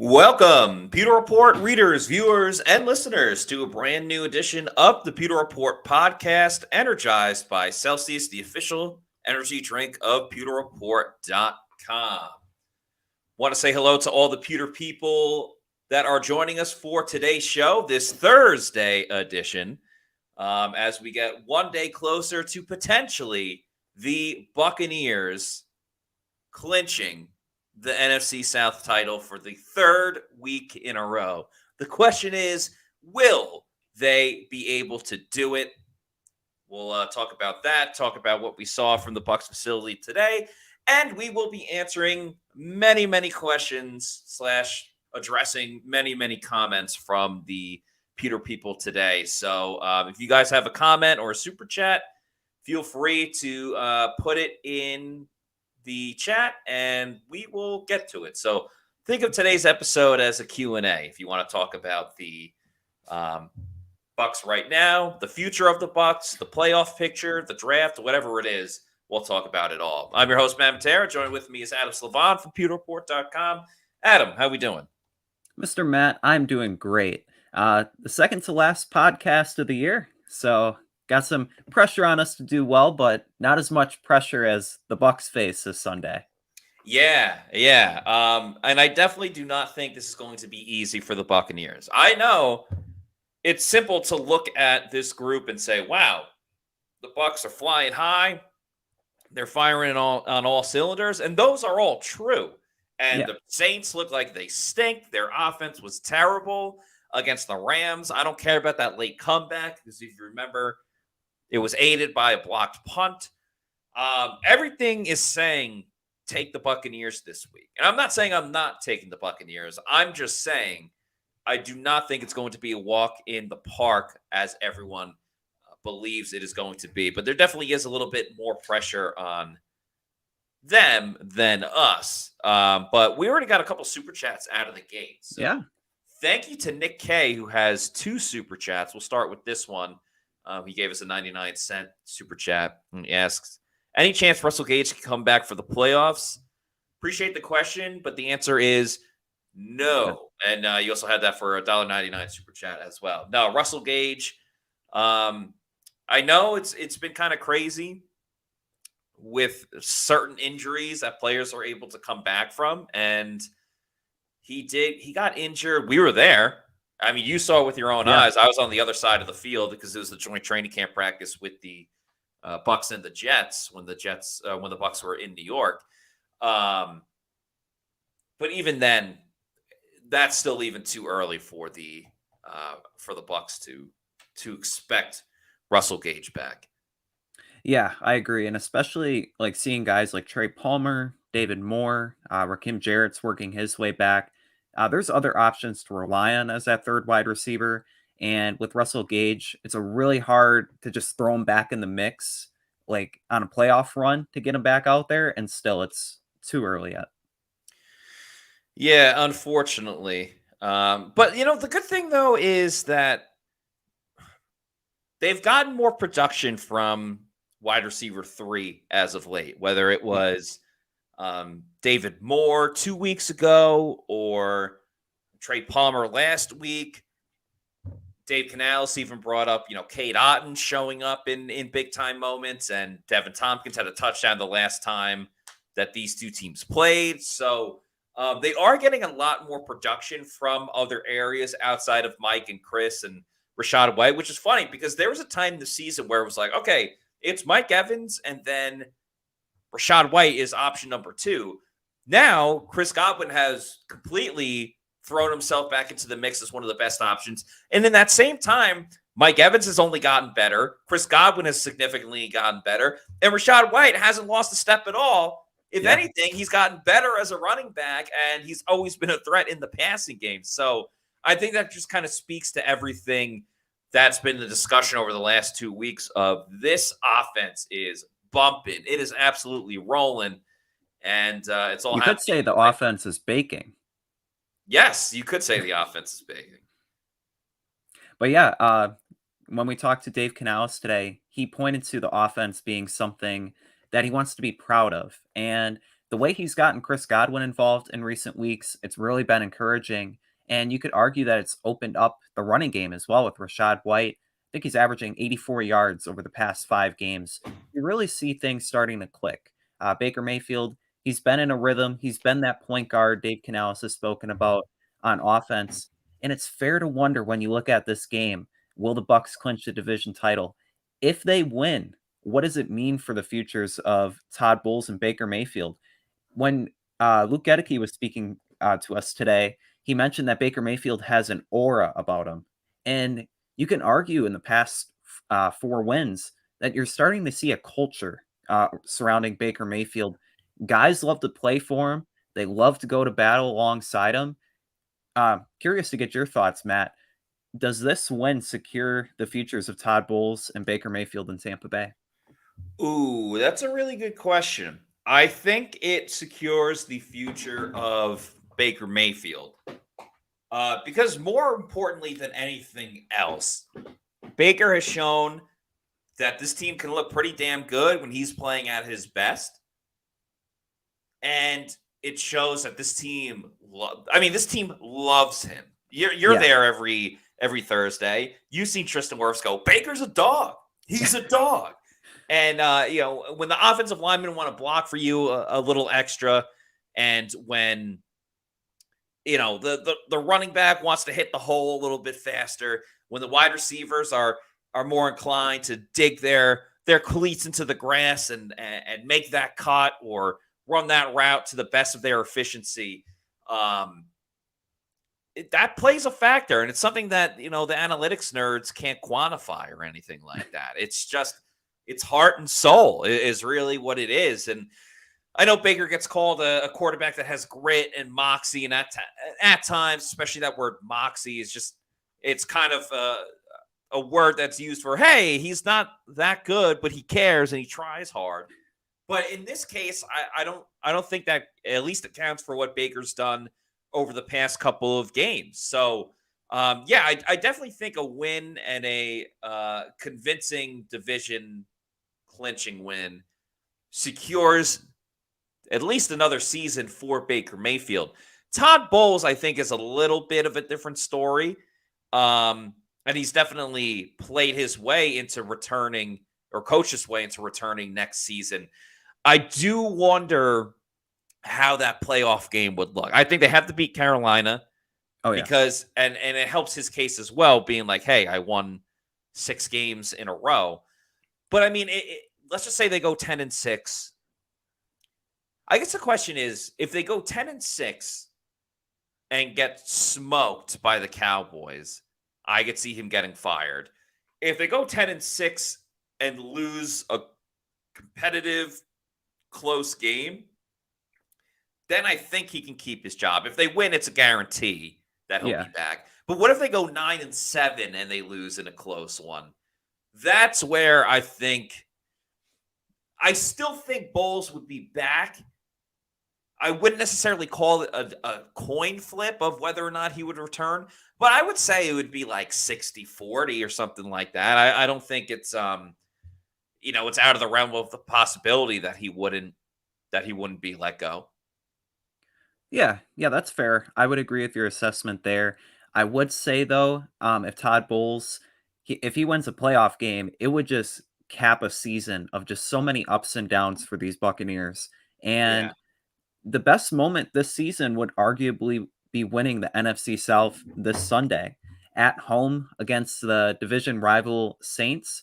Welcome, Pewter Report readers, viewers, and listeners, to a brand new edition of the Pewter Report podcast, energized by Celsius, the official energy drink of PewterReport.com. Want to say hello to all the Pewter people that are joining us for today's show, this Thursday edition, as we get one day closer to potentially the Buccaneers clinching the NFC South title for the third week in a row. The question is, will they be able to do it? We'll talk about that, talk about what we saw from the Bucs facility today, and we will be answering many questions / addressing many comments from the Pewter people today. So if you guys have a comment or a super chat, feel free to put it in the chat and we will get to it. So think of today's episode as a Q&A if you want to talk about the Bucs right now, the future of the Bucs, the playoff picture, the draft, whatever it is. We'll talk about it all. I'm your host, Matt Matera. Joining with me is Adam Slavon from PewterReport.com. Adam, how we doing? Mr. Matt, I'm doing great. The second to last podcast of the year, so got some pressure on us to do well, but not as much pressure as the Bucs face this Sunday. Yeah. And I definitely do not think this is going to be easy for the Buccaneers. I know it's simple to look at this group and say, wow, the Bucs are flying high. They're firing on all cylinders, and those are all true. And the Saints look like they stink. Their offense was terrible against the Rams. I don't care about that late comeback because if you remember, it was aided by a blocked punt. Everything is saying take the Buccaneers this week. And I'm not saying I'm not taking the Buccaneers. I'm just saying I do not think it's going to be a walk in the park as everyone believes it is going to be. But there definitely is a little bit more pressure on them than us. But we already got a couple super chats out of the gate. So thank you to Nick K, who has 2 super chats. We'll start with this one. He gave us a 99-cent super chat and he asks, any chance Russell Gage can come back for the playoffs? Appreciate the question, but the answer is no. And you also had that for a $1.99 super chat as well. No, Russell Gage, I know it's been kind of crazy with certain injuries that players are able to come back from. And he got injured. We were there. I mean, you saw it with your own eyes. I was on the other side of the field because it was the joint training camp practice with the Bucs and the Jets when the Bucs were in New York. But even then, that's still even too early for the Bucs to expect Russell Gage back. Yeah, I agree, and especially like seeing guys like Trey Palmer, David Moore, Rakim Jarrett's working his way back. There's other options to rely on as that third wide receiver. And with Russell Gage, it's a really hard to just throw him back in the mix, like on a playoff run to get him back out there. And still, it's too early yet. Yeah, unfortunately. But, the good thing, though, is that they've gotten more production from wide receiver 3 as of late, whether it was David Moore 2 weeks ago or Trey Palmer last week. Dave Canales even brought up, Cade Otton showing up in big time moments, and Devin Tompkins had a touchdown the last time that these two teams played. So they are getting a lot more production from other areas outside of Mike and Chris and Rachaad White, which is funny because there was a time this season where it was like, okay, it's Mike Evans and then Rachaad White is option number 2. Now, Chris Godwin has completely thrown himself back into the mix as one of the best options. And in that same time, Mike Evans has only gotten better. Chris Godwin has significantly gotten better. And Rachaad White hasn't lost a step at all. If anything, he's gotten better as a running back, and he's always been a threat in the passing game. So I think that just kind of speaks to everything that's been the discussion over the last 2 weeks of this offense is bumping. It is absolutely rolling. And it's all. You could say the offense is baking. Yes, you could say the offense is baking. But yeah, when we talked to Dave Canales today, he pointed to the offense being something that he wants to be proud of. And the way he's gotten Chris Godwin involved in recent weeks, it's really been encouraging. And you could argue that it's opened up the running game as well with Rashad White. I think he's averaging 84 yards over the past 5 games. You really see things starting to click. Baker Mayfield, he's been in a rhythm. He's been that point guard Dave Canales has spoken about on offense. And it's fair to wonder when you look at this game, will the Bucs clinch the division title? If they win, what does it mean for the futures of Todd Bowles and Baker Mayfield? When Luke Gedeke was speaking to us today, he mentioned that Baker Mayfield has an aura about him. And you can argue in the past 4 wins that you're starting to see a culture surrounding Baker Mayfield. Guys love to play for him. They love to go to battle alongside him. Curious to get your thoughts, Matt. Does this win secure the futures of Todd Bowles and Baker Mayfield in Tampa Bay? Ooh, that's a really good question. I think it secures the future of Baker Mayfield. Because more importantly than anything else, Baker has shown that this team can look pretty damn good when he's playing at his best. And it shows that this team, this team loves him. You're Yeah. there every Thursday. You've seen Tristan Wirfs go, Baker's a dog. He's a dog. And, when the offensive linemen want to block for you a little extra, and when, the running back wants to hit the hole a little bit faster, when the wide receivers are more inclined to dig their cleats into the grass and make that cut or run that route to the best of their efficiency, that plays a factor. And it's something that, the analytics nerds can't quantify or anything like that. It's just, it's heart and soul is really what it is. And I know Baker gets called a quarterback that has grit and moxie, and at times, especially that word moxie is just, it's kind of a word that's used for, hey, he's not that good, but he cares and he tries hard. But in this case, I don't think that at least accounts for what Baker's done over the past couple of games. So, I definitely think a win and a convincing division clinching win secures at least another season for Baker Mayfield. Todd Bowles, I think, is a little bit of a different story. And he's definitely played his way into returning, or coached his way into returning next season. I do wonder how that playoff game would look. I think they have to beat Carolina. Oh, yeah. Because and it helps his case as well, being like, hey, I won 6 games in a row. But I mean, let's just say they go 10-6. I guess the question is, if they go 10-6 and get smoked by the Cowboys, I could see him getting fired. If they go 10-6 and lose a competitive, close game, then I think he can keep his job. If they win, it's a guarantee that he'll be back. But what if they go 9-7 and they lose in a close one? That's where I still think Bowles would be back. I wouldn't necessarily call it a coin flip of whether or not he would return, but I would say it would be like 60-40 or something like that. I don't think it's it's out of the realm of the possibility that he wouldn't be let go. Yeah, that's fair. I would agree with your assessment there. I would say though, if Todd Bowles, if he wins a playoff game, it would just cap a season of just so many ups and downs for these Buccaneers. And the best moment this season would arguably be winning the NFC South this Sunday at home against the division rival Saints.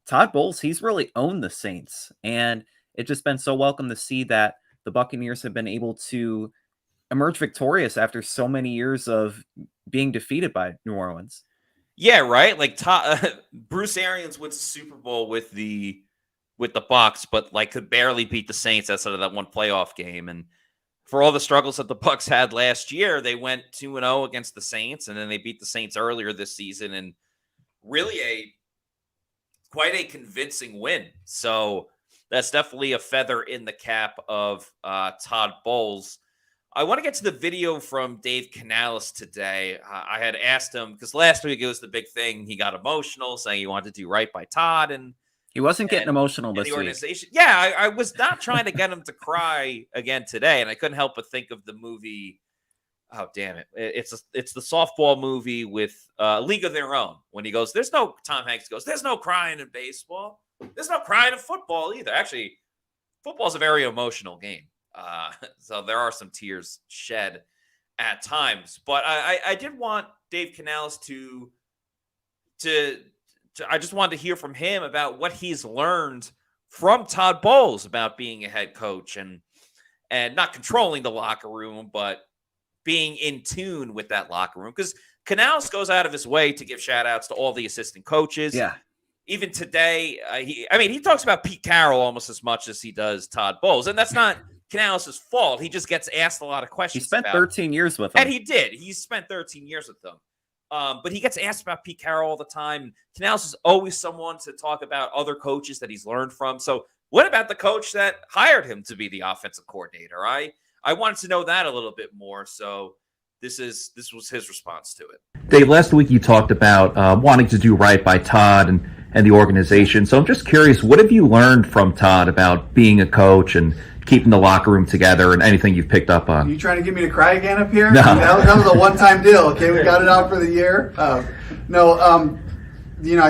Todd Bowles, he's really owned the Saints, and it's just been so welcome to see that the Buccaneers have been able to emerge victorious after so many years of being defeated by New Orleans. Yeah, right. Like Bruce Arians wins the Super Bowl with the Bucs, but like could barely beat the Saints outside of that one playoff game. And for all the struggles that the Bucs had last year, they went 2-0 against the Saints, and then they beat the Saints earlier this season, and really quite a convincing win. So that's definitely a feather in the cap of Todd Bowles. I want to get to the video from Dave Canales today. I had asked him, because last week it was the big thing. He got emotional, saying he wanted to do right by Todd. And He wasn't getting emotional in this the week. organization. Yeah, I was not trying to get him to cry again today, and I couldn't help but think of the movie. Oh, damn it. It's the softball movie with League of Their Own. When he goes, Tom Hanks goes, there's no crying in baseball. There's no crying in football either. Actually, football's a very emotional game. So there are some tears shed at times. But I did want Dave Canales I just wanted to hear from him about what he's learned from Todd Bowles about being a head coach and not controlling the locker room, but being in tune with that locker room. Because Canales goes out of his way to give shout outs to all the assistant coaches. Yeah. Even today, he talks about Pete Carroll almost as much as he does Todd Bowles. And that's not Canales' fault. He just gets asked a lot of questions. He spent 13 years with him. And he did. He spent 13 years with them. But he gets asked about Pete Carroll all the time. Canales is always someone to talk about other coaches that he's learned from. So what about the coach that hired him to be the offensive coordinator? I wanted to know that a little bit more. So this was his response to it. Dave, last week you talked about wanting to do right by Todd and the organization. So I'm just curious, what have you learned from Todd about being a coach and keeping the locker room together and anything you've picked up on? Are you trying to get me to cry again up here? No. That was a one-time deal. Okay, we got it out for the year. I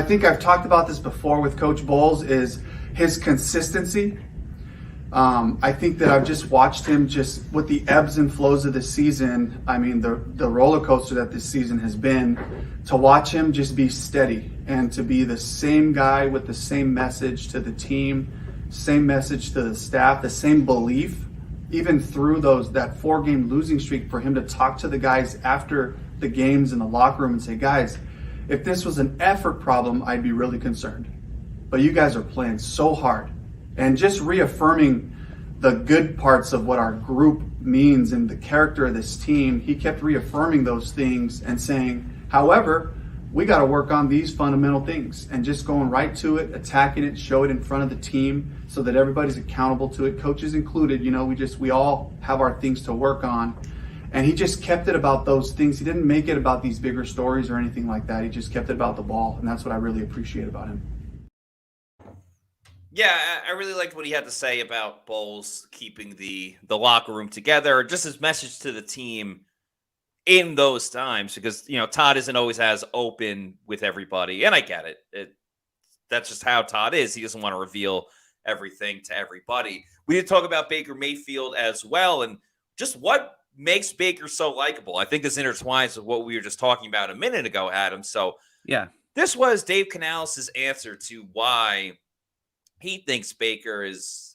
think I've talked about this before with Coach Bowles, is his consistency. I think that I've just watched him just with the ebbs and flows of the season. I mean, the roller coaster that this season has been, to watch him just be steady and to be the same guy with the same message to the team, same message to the staff, the same belief, even through that 4-game losing streak, for him to talk to the guys after the games in the locker room and say, guys, if this was an effort problem, I'd be really concerned. But you guys are playing so hard. And just reaffirming the good parts of what our group means and the character of this team, he kept reaffirming those things and saying, however, we got to work on these fundamental things, and just going right to it, attacking it, show it in front of the team so that everybody's accountable to it, coaches included. We all have our things to work on. And he just kept it about those things. He didn't make it about these bigger stories or anything like that. He just kept it about the ball, and that's what I really appreciate about him. Yeah, I really liked what he had to say about Bowles keeping the locker room together, just his message to the team in those times, because, Todd isn't always as open with everybody, and I get it. That's just how Todd is. He doesn't want to reveal everything to everybody. We did talk about Baker Mayfield as well, and just what makes Baker so likable. I think this intertwines with what we were just talking about a minute ago, Adam. So yeah, this was Dave Canales' answer to why he thinks Baker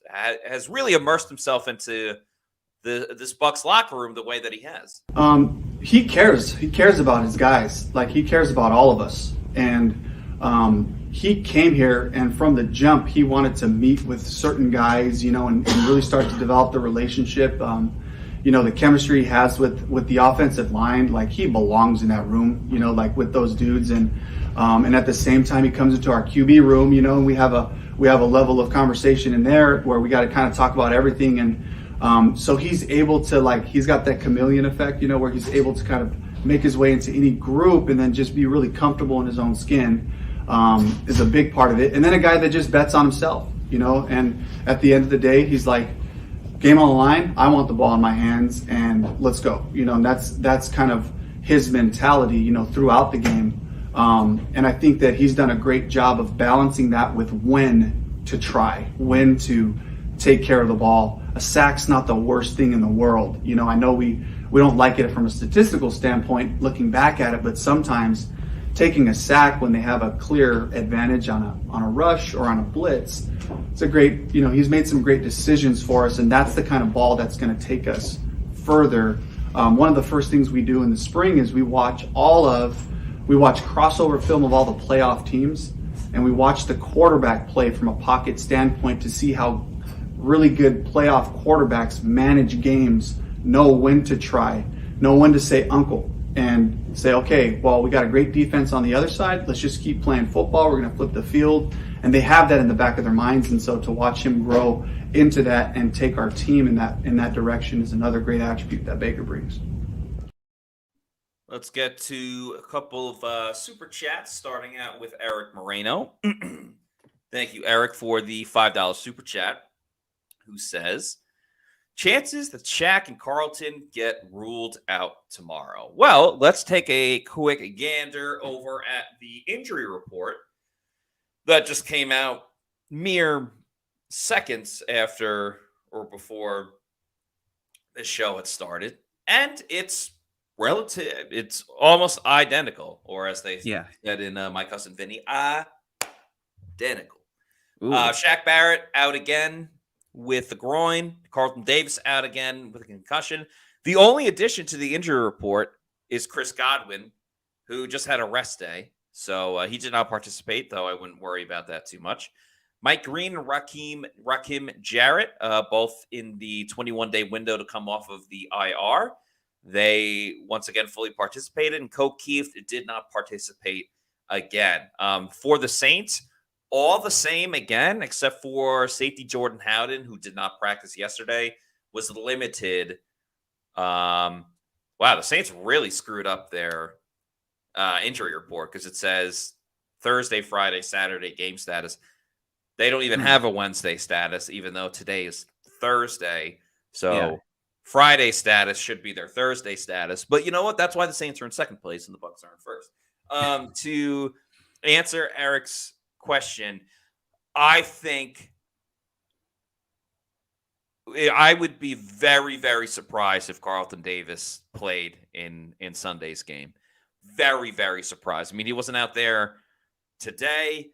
has really immersed himself into this Bucs locker room the way that he has. He cares. He cares about his guys. Like, he cares about all of us. And he came here, and from the jump, he wanted to meet with certain guys, and really start to develop the relationship. The chemistry he has with the offensive line, like, he belongs in that room, like with those dudes. And at the same time, he comes into our QB room, and we have a level of conversation in there where we got to kind of talk about everything. And so he's able to, he's got that chameleon effect, where he's able to kind of make his way into any group and then just be really comfortable in his own skin, is a big part of it. And then a guy that just bets on himself, and at the end of the day, he's like, game on the line, I want the ball in my hands, and let's go. And that's kind of his mentality, throughout the game. And I think that he's done a great job of balancing that with when to try, when to take care of the ball. A sack's not the worst thing in the world. I know we don't like it from a statistical standpoint looking back at it, but sometimes taking a sack when they have a clear advantage on a rush or on a blitz, it's a great, he's made some great decisions for us, and that's the kind of ball that's going to take us further. One of the first things we do in the spring is we watch crossover film of all the playoff teams, and we watch the quarterback play from a pocket standpoint to see how really good playoff quarterbacks manage games, know when to try, know when to say uncle, and say, okay, well, we got a great defense on the other side. Let's just keep playing football. We're going to flip the field. And they have that in the back of their minds. And so to watch him grow into that and take our team in that direction is another great attribute that Baker brings. Let's get to a couple of super chats, starting out with Eric Moreno. Thank you, Eric, for the $5 super chat, who says, chances that Shaq and Carlton get ruled out tomorrow. Well, let's take a quick gander over at the injury report that just came out mere seconds after or before this show had started. And it's relative. It's almost identical, or as they said in My Cousin Vinny, identical. Shaq Barrett out again with the groin. Carlton Davis out again with a concussion. The only addition to the injury report is Chris Godwin, who just had a rest day. So he did not participate, though I wouldn't worry about that too much. Mike Green and Rakim Jarrett, both in the 21-day window to come off of the IR. They once again fully participated, and Coke Keefe did not participate again. For the Saints, all the same again, except for safety Jordan Howden, who did not practice yesterday, was limited. Wow, the Saints really screwed up their injury report because it says Thursday, Friday, Saturday game status. They don't even have a Wednesday status, even though today is Thursday. So Friday status should be their Thursday status. But you know what? That's why the Saints are in second place and the Bucs are in first. To answer Eric's question, I think I would be very, very surprised if Carlton Davis played in Sunday's game. Very, very surprised. I mean, he wasn't out there today.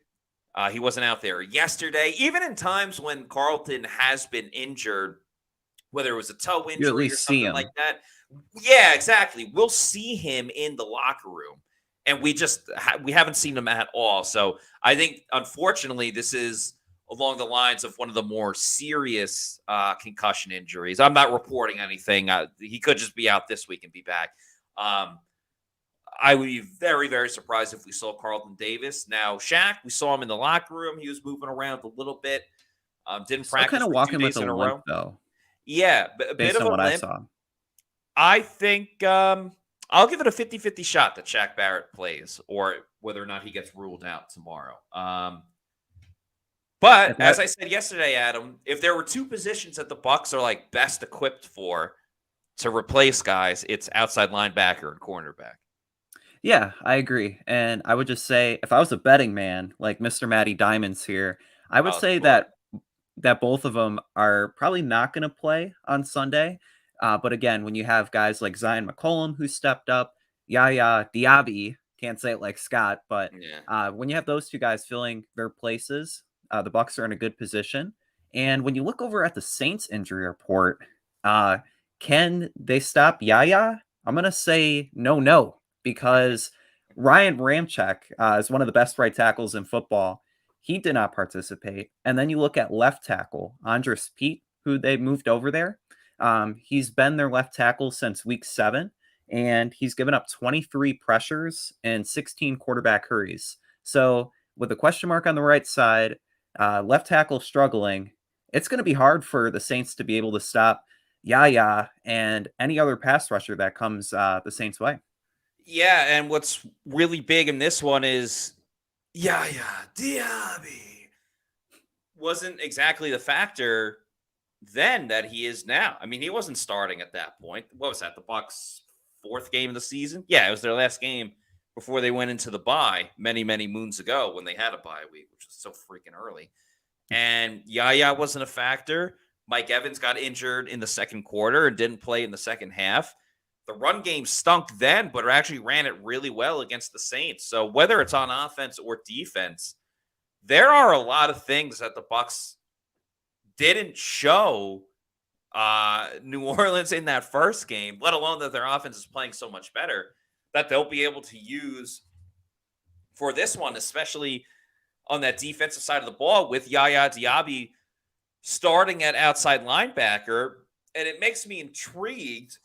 He wasn't out there yesterday. Even in times when Carlton has been injured, whether it was a toe injury or something like that. Yeah, exactly. We'll see him in the locker room. And we haven't seen him at all. So I think, unfortunately, this is along the lines of one of the more serious concussion injuries. I'm not reporting anything. He could just be out this week and be back. I would be very, very surprised if we saw Carlton Davis. Now, Shaq, we saw him in the locker room. He was moving around a little bit. Didn't practice kind of for walking 2 days with in a a limp, row. though. Yeah, a bit based of on a what limp. I saw. I think I'll give it a 50-50 shot that Shaq Barrett plays, or whether or not he gets ruled out tomorrow. But as I said yesterday, Adam, if there were two positions that the Bucs are like best equipped for to replace guys, it's outside linebacker and cornerback. Yeah, I agree. And I would just say, if I was a betting man, like Mr. Matty Diamonds here, I would say that both of them are probably not going to play on Sunday. But again, when you have guys like Zion McCollum who stepped up, Yaya Diaby, can't say it like Scott, but when you have those two guys filling their places, the Bucs are in a good position. And when you look over at the Saints injury report, can they stop Yaya? I'm going to say no, because Ryan Ramczyk is one of the best right tackles in football. He did not participate. And then you look at left tackle, Andres Pete, who they moved over there. He's been their left tackle since week 7, and he's given up 23 pressures and 16 quarterback hurries. So with a question mark on the right side, left tackle struggling, it's going to be hard for the Saints to be able to stop Yaya and any other pass rusher that comes the Saints' way. Yeah, and what's really big in this one is Yaya Diaby wasn't exactly the factor then that he is now. I mean, he wasn't starting at that point. What was that, the Bucs' 4th game of the season? Yeah, it was their last game before they went into the bye many, many moons ago when they had a bye week, which was so freaking early. And Yaya wasn't a factor. Mike Evans got injured in the second quarter and didn't play in the second half. The run game stunk then, but actually ran it really well against the Saints. So whether it's on offense or defense, there are a lot of things that the Bucs didn't show New Orleans in that first game, let alone that their offense is playing so much better, that they'll be able to use for this one, especially on that defensive side of the ball with Yaya Diaby starting at outside linebacker. And it makes me intrigued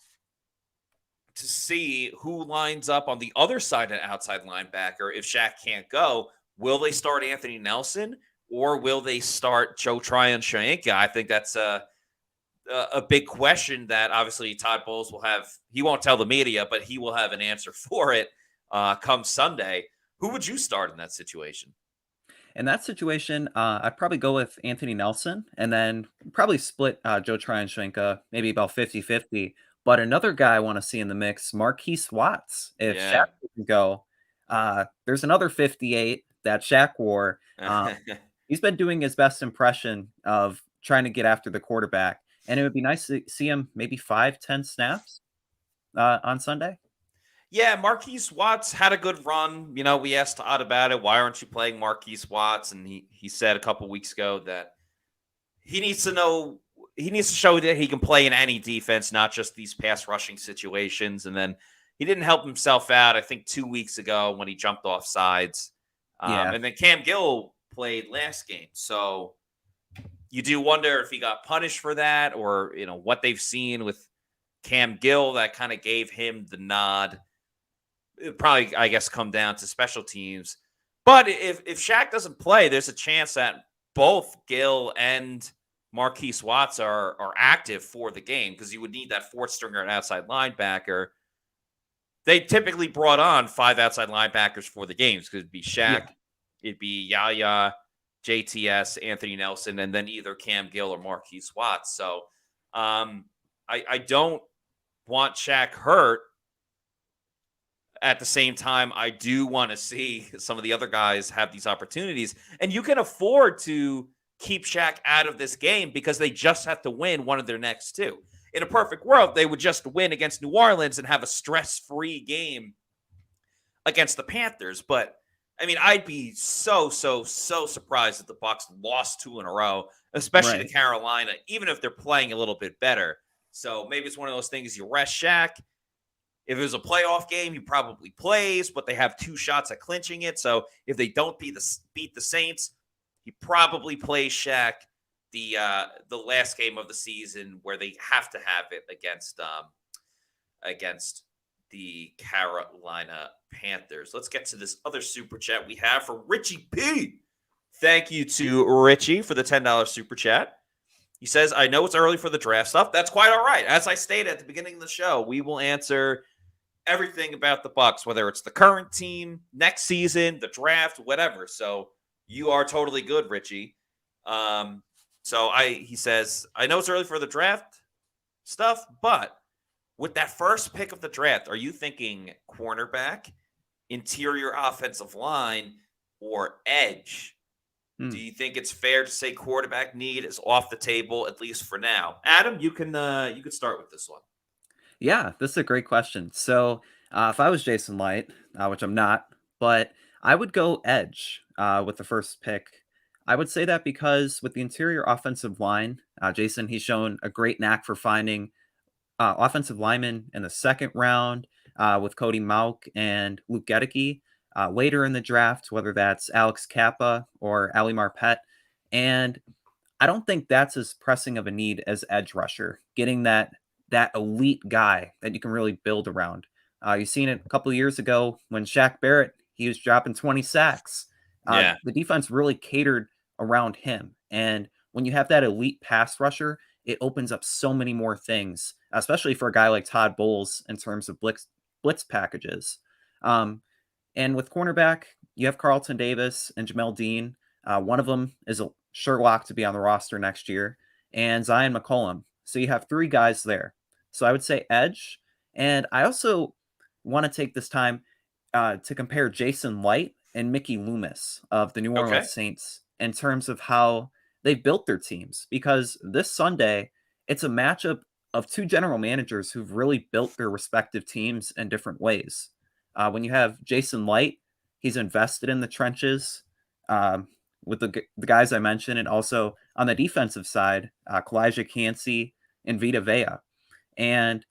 to see who lines up on the other side of outside linebacker if Shaq can't go. Will they start Anthony Nelson, or will they start Joe Tryon-Shoyinka? I think that's a big question that obviously Todd Bowles will have. He won't tell the media, but he will have an answer for it come Sunday. Who would you start in that situation? In that situation, I'd probably go with Anthony Nelson and then probably split Joe Tryanchenko, maybe about 50-50. But another guy I want to see in the mix, Marquise Watts. If Shaq Yeah. doesn't go, there's another 58 that Shaq wore. He's been doing his best impression of trying to get after the quarterback. And it would be nice to see him maybe 5-10 snaps on Sunday. Yeah, Marquise Watts had a good run. You know, we asked Todd about it. Why aren't you playing Marquise Watts? And he said a couple weeks ago that he needs to show that he can play in any defense, not just these pass rushing situations. And then he didn't help himself out, I think, 2 weeks ago when he jumped off sides. Yeah. And then Cam Gill played last game. So you do wonder if he got punished for that, or, you know, what they've seen with Cam Gill that kind of gave him the nod. It probably, I guess, come down to special teams. But if Shaq doesn't play, there's a chance that both Gill and Marquise Watts are active for the game, because you would need that fourth stringer and outside linebacker. They typically brought on 5 outside linebackers for the games, because it'd be Shaq, it'd be Yaya, JTS, Anthony Nelson, and then either Cam Gill or Marquise Watts. So I don't want Shaq hurt. At the same time, I do want to see some of the other guys have these opportunities. And you can afford to keep Shaq out of this game because they just have to win one of their next 2. In a perfect world, they would just win against New Orleans and have a stress-free game against the Panthers. But, I mean, I'd be so surprised if the Bucs lost 2 in a row, especially to Carolina, even if they're playing a little bit better. So maybe it's one of those things, you rest Shaq. If it was a playoff game, he probably plays, but they have 2 shots at clinching it. So if they don't beat the Saints, he probably plays Shaq the last game of the season, where they have to have it against the Carolina Panthers. Let's get to this other super chat we have from Richie P. Thank you to Richie for the $10 super chat. He says, I know it's early for the draft stuff. That's quite all right. As I stated at the beginning of the show, we will answer everything about the Bucs, whether it's the current team, next season, the draft, whatever. So you are totally good, Richie. He says, I know it's early for the draft stuff, but with that first pick of the draft, are you thinking cornerback, interior offensive line, or edge? Do you think it's fair to say quarterback need is off the table, at least for now? Adam, you can start with this one. Yeah, this is a great question. So if I was Jason Light, which I'm not, but I would go edge with the first pick. I would say that because with the interior offensive line, Jason, he's shown a great knack for finding offensive linemen in the second round with Cody Mauch and Luke Gedeke. Later in the draft, whether that's Alex Kappa or Ali Marpet. And I don't think that's as pressing of a need as edge rusher, getting that elite guy that you can really build around. You've seen it a couple of years ago when Shaq Barrett, he was dropping 20 sacks. The defense really catered around him. And when you have that elite pass rusher, it opens up so many more things, especially for a guy like Todd Bowles in terms of blitz packages. And with cornerback, you have Carlton Davis and Jamel Dean. One of them is a sure lock to be on the roster next year, and Zion McCollum. So you have 3 guys there. So I would say edge. And I also want to take this time to compare Jason Light and Mickey Loomis of the New Orleans Saints in terms of how they built their teams. Because this Sunday, it's a matchup of 2 general managers who've really built their respective teams in different ways. When you have Jason Light, he's invested in the trenches with the guys I mentioned, and also on the defensive side, Kalijah Cansey and Vita Vea. And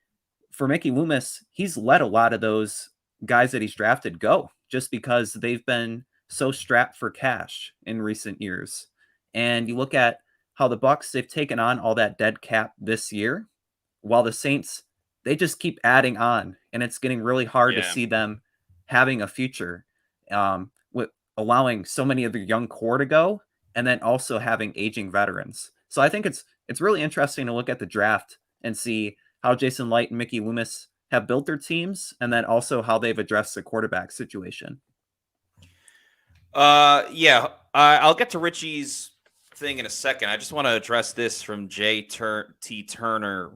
for Mickey Loomis, he's let a lot of those guys that he's drafted go just because they've been so strapped for cash in recent years. And you look at how the Bucs, they've taken on all that dead cap this year, while the Saints, they just keep adding on, and it's getting really hard to see them having a future with allowing so many of the young core to go, and then also having aging veterans. So I think it's really interesting to look at the draft and see how Jason Light and Mickey Loomis have built their teams, and then also how they've addressed the quarterback situation. I'll get to Richie's thing in a second. I just want to address this from T. Turner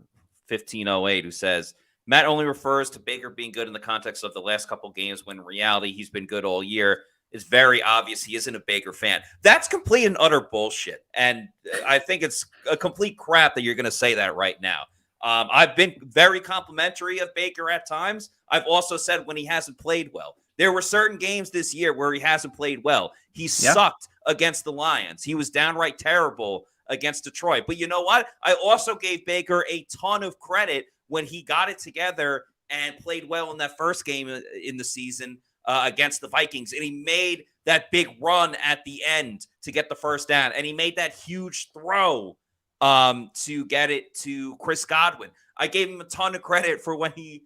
1508, who says Matt only refers to Baker being good in the context of the last couple games, when in reality he's been good all year. It's very obvious he isn't a Baker fan. That's complete and utter bullshit. And I think it's a complete crap that you're going to say that right now. I've been very complimentary of Baker at times. I've also said when he hasn't played well. There were certain games this year where he hasn't played well. He sucked against the Lions. He was downright terrible against Detroit. But you know what? I also gave Baker a ton of credit when he got it together and played well in that first game in the season against the Vikings. And he made that big run at the end to get the first down. And he made that huge throw to get it to Chris Godwin. I gave him a ton of credit for when he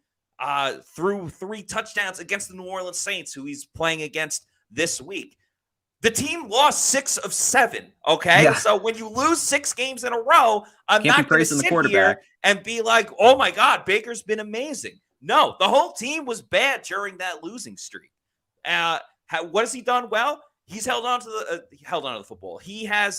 threw 3 touchdowns against the New Orleans Saints, who he's playing against this week. The team lost 6 of 7, okay? Yeah. So when you lose 6 games in a row, I'm not going to sit here and be like, oh my God, Baker's been amazing. No, the whole team was bad during that losing streak. What has he done well? He's held on to the football. He has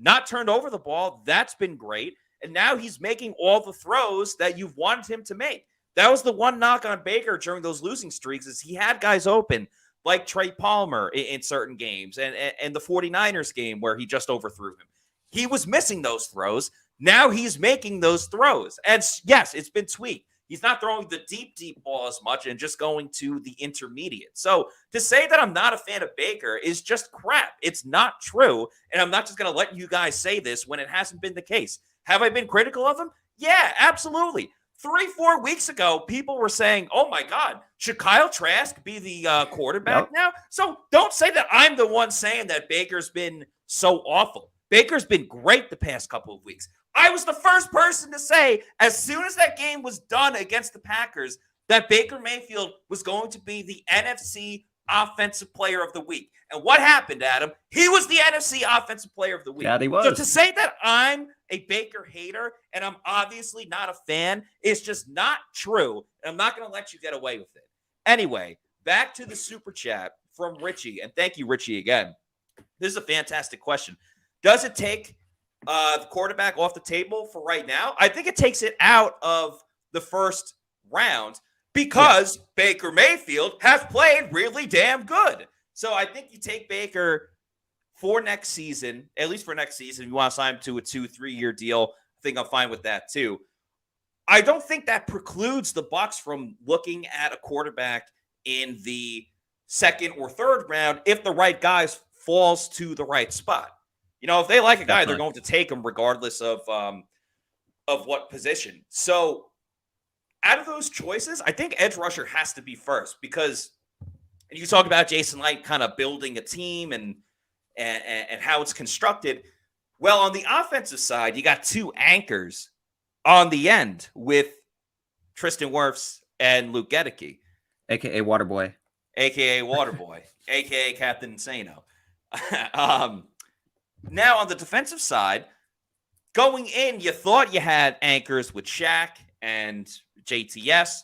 not turned over the ball. That's been great. And now he's making all the throws that you've wanted him to make. That was the one knock on Baker during those losing streaks, is he had guys open like Trey Palmer in certain games and the 49ers game where he just overthrew him. He was missing those throws. Now he's making those throws. And yes, it's been tweaked. He's not throwing the deep ball as much and just going to the intermediate. So to say that I'm not a fan of Baker is just crap. It's not true. And I'm not just going to let you guys say this when it hasn't been the case. Have I been critical of him? Yeah, absolutely. 3-4 weeks ago, people were saying, oh my God, should Kyle Trask be the quarterback now? So don't say that I'm the one saying that Baker's been so awful. Baker's been great the past couple of weeks. I was the first person to say, as soon as that game was done against the Packers, that Baker Mayfield was going to be the NFC Offensive Player of the Week. And what happened, Adam? He was the NFC Offensive Player of the Week. Yeah, he was. So to say that I'm a Baker hater and I'm obviously not a fan is just not true. And I'm not going to let you get away with it. Anyway, back to the super chat from Richie. And thank you, Richie, again. This is a fantastic question. Does it take the quarterback off the table for right now? I think it takes it out of the first round because Baker Mayfield has played really damn good. So I think you take Baker for next season, at least for next season. If you want to sign him to a 2-3 year deal, I think I'm fine with that too. I don't think that precludes the Bucs from looking at a quarterback in the second or third round if the right guy falls to the right spot. You know, if they like a guy, they're going to take him regardless of what position. So out of those choices, I think edge rusher has to be first because you talk about Jason Light kind of building a team and how it's constructed. Well, on the offensive side, you got 2 anchors on the end with Tristan Wirfs and Luke Gedeke. A.K.A. Waterboy. A.K.A. Waterboy. A.K.A. Captain Insano. Now, on the defensive side, going in, you thought you had anchors with Shaq and JTS.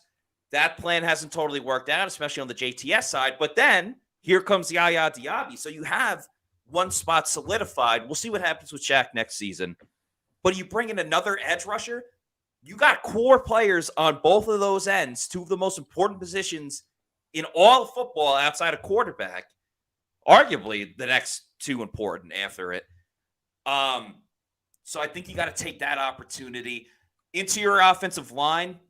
That plan hasn't totally worked out, especially on the JTS side. But then here comes Yaya Diaby. So you have one spot solidified. We'll see what happens with Shaq next season. But you bring in another edge rusher. You got core players on both of those ends, 2 of the most important positions in all of football outside of quarterback. Arguably the next 2 important after it. So I think you got to take that opportunity. Interior offensive line.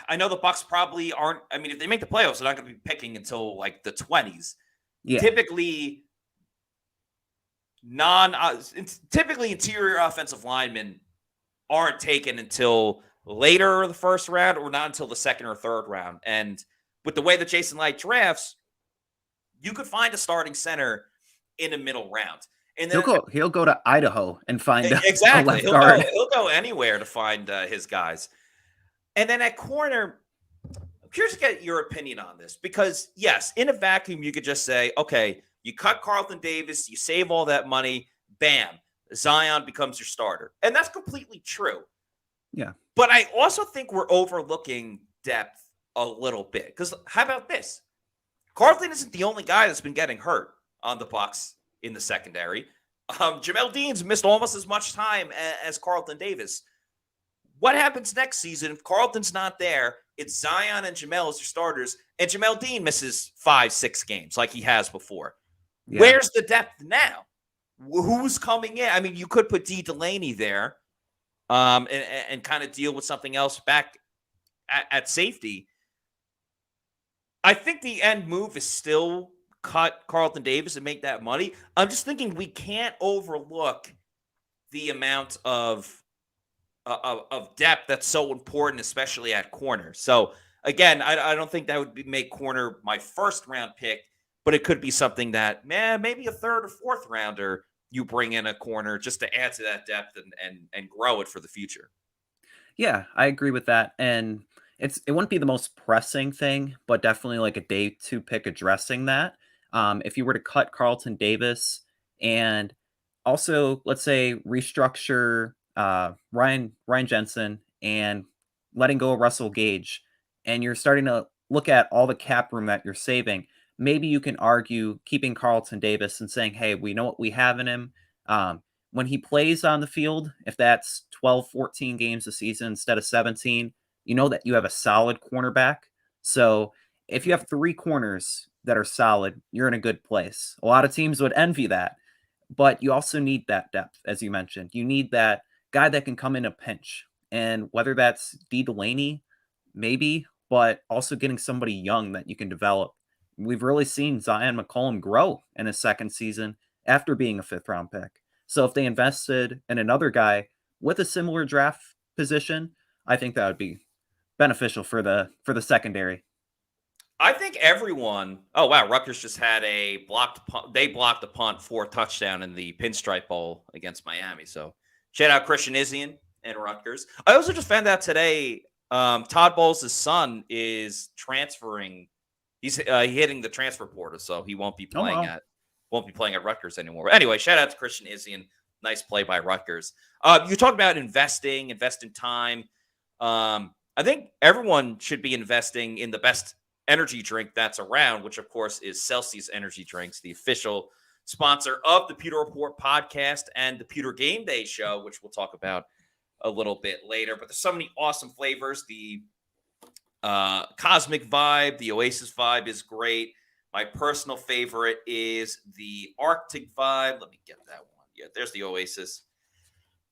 I know the Bucs probably aren't. I mean, if they make the playoffs, they're not going to be picking until like the 20s. Yeah. Typically interior offensive linemen aren't taken until later the first round or not until the second or third round. And with the way that Jason Light drafts, you could find a starting center in the middle round. And then he'll go to Idaho and find exactly. He'll go anywhere to find his guys. And then at corner, I'm curious to get your opinion on this because, yes, in a vacuum, you could just say, okay, you cut Carlton Davis, you save all that money, bam, Zion becomes your starter. And that's completely true. Yeah. But I also think we're overlooking depth a little bit because how about this? Carlton isn't the only guy that's been getting hurt on the Bucs in the secondary. Jamel Dean's missed almost as much time as Carlton Davis. What happens next season if Carlton's not there? It's Zion and Jamel as your starters, and Jamel Dean misses 5-6 games like he has before. Yeah. Where's the depth now? Who's coming in? I mean, you could put D. Delaney there and kind of deal with something else back at safety. I think the end move is still cut Carlton Davis and make that money. I'm just thinking we can't overlook the amount of depth that's so important, especially at corner. So again, I don't think that would make corner my first round pick, but it could be something that, maybe a third or fourth rounder you bring in a corner just to add to that depth and grow it for the future. Yeah, I agree with that. And it wouldn't be the most pressing thing, but definitely like a day two pick addressing that. If you were to cut Carlton Davis and also, let's say, restructure Ryan Jensen and letting go of Russell Gage, and you're starting to look at all the cap room that you're saving, maybe you can argue keeping Carlton Davis and saying, hey, we know what we have in him. When he plays on the field, if that's 12, 14 games a season instead of 17, you know that you have a solid cornerback. So if you have 3 corners that are solid, you're in a good place. A lot of teams would envy that, but you also need that depth, as you mentioned. You need that guy that can come in a pinch. And whether that's D. Delaney, maybe, but also getting somebody young that you can develop. We've really seen Zion McCollum grow in his second season after being a 5th round pick. So if they invested in another guy with a similar draft position, I think that would be beneficial for the secondary. I think everyone. Oh wow, Rutgers just had a blocked punt. They blocked the punt for a touchdown in the Pinstripe Bowl against Miami. So shout out Christian Isian and Rutgers. I also just found out today, Todd Bowles' son is transferring. He's hitting the transfer portal, so he won't be playing at Rutgers anymore. But anyway, shout out to Christian Isian. Nice play by Rutgers. You talked about investing time. I think everyone should be investing in the best energy drink that's around, which of course is Celsius Energy Drinks, the official sponsor of the Pewter Report podcast and the Pewter Game Day show, which we'll talk about a little bit later. But there's so many awesome flavors. The Cosmic Vibe, the Oasis Vibe is great. My personal favorite is the Arctic Vibe. Let me get that one. Yeah, there's the Oasis.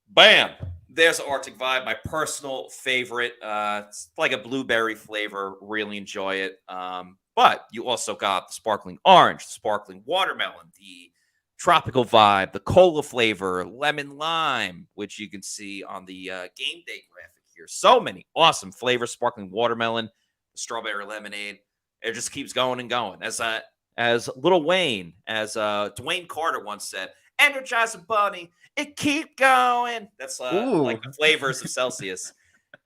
Bam! There's the Arctic Vibe, my personal favorite. It's like a blueberry flavor. Really enjoy it. But you also got the sparkling orange, the sparkling watermelon, the tropical vibe, the cola flavor, lemon lime, which you can see on the game day graphic here. So many awesome flavors. Sparkling watermelon, the strawberry lemonade. It just keeps going and going. As Lil Wayne, as Dwayne Carter once said, Energizer Bunny, it keep going. That's like the flavors of Celsius.